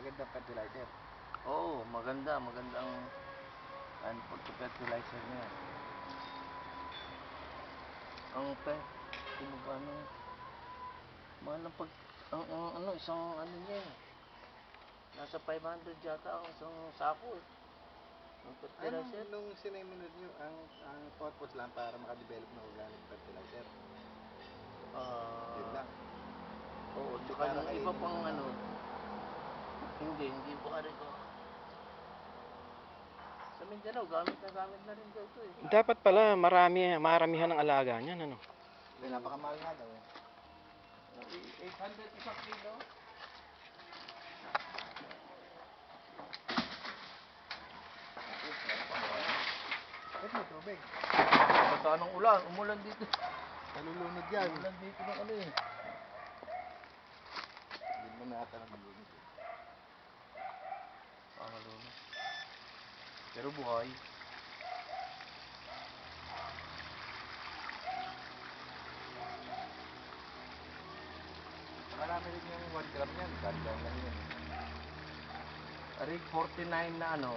Magandang fertilizer. Oo, magandang fertilizer niya. Ang kung paano, mahal ang isang niya eh. Nasa 500 yata ang isang sako eh. Ang fertilizer. Nung siniminod nyo, ang purpose lang para makadevelop ng organic fertilizer. Yun lang. Oo, Hindi tsaka para yung iba kainin pang ng hindi pa rin ko. Sa Mindanao, gamit na rin daw ito eh. Dapat pala maramihan ng alaga niyan, ano? Pinapakamahal nga daw eh. 800 isang kilo. Bakit may tubig? Basta ng ulan, umulan dito. Nalulunod yan. Umulan dito ng eh. Hindi mo na ata nalulunod eh. Pangalunod. Pero buhay. Marami rin yung 1 gram yan. Ganda lang yun. Arig 49 na ano.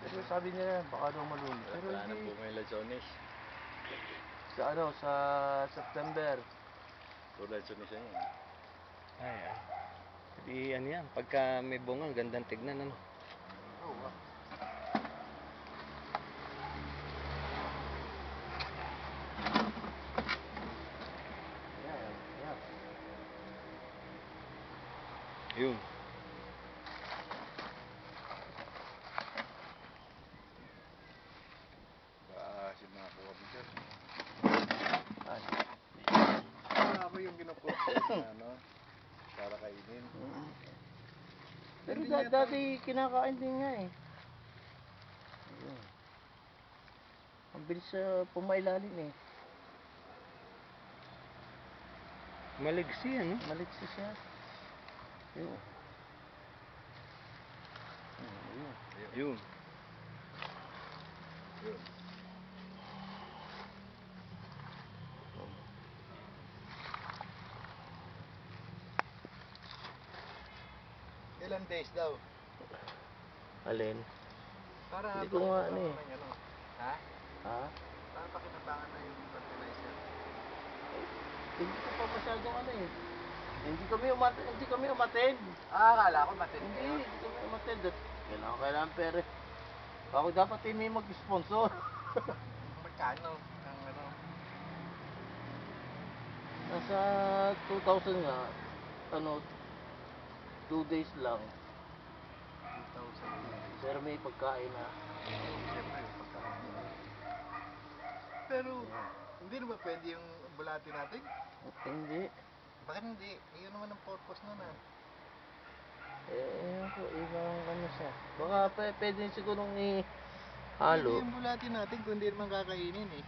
Pero sabi nila baka daw malunod. Pero Wala nang hindi. bumay Lazones. Sa September. Puro Lazones yan yun. Ay. Di ano yan, pagka may bunga, gandang tignan, ano? Oo. Yan. Yun. Baasin mga kuha mo dyan. Ay. Ako yung ginukuha na para kainin. Pero Hindi niya dati kinakain din nga eh. Ayun. Ang bilis pumailalim eh. Maligsi, ano? Maliksi siya. Yun. Ayun. Yun. Yun. Ilan days daw? Alin? Para Hindi ko nga ano eh. Ha? Ha? Para pakinabangan na yung fertilizer. Hindi ko pa masyadong ano eh. Hindi kami umattend. Akala ko matindi Hindi kami umattend. Kailangan pera. Ako dapat may mag-sponsor. Magkano? Ang ano? Nasa 2,000 nga. 2 days lang. 2,000. Pero may pagkain na. Siyempre yung pagkain. Pero, hindi naman pwede yung bulati natin? Hindi. Bakit hindi? Iyon naman ang purpose nun ah. Ibang ano siya. Baka pwede sigurong Hindi halo. yung bulati natin kung hindi naman kakainin eh.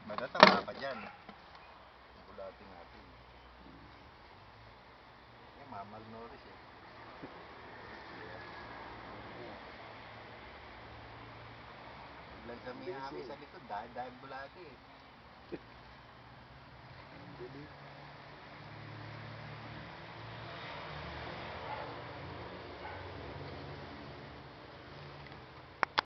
Matatama pa dyan. Yung bulati natin. Yung mamalnourished eh. Biglang sa Miami sa likod dahil bulati eh.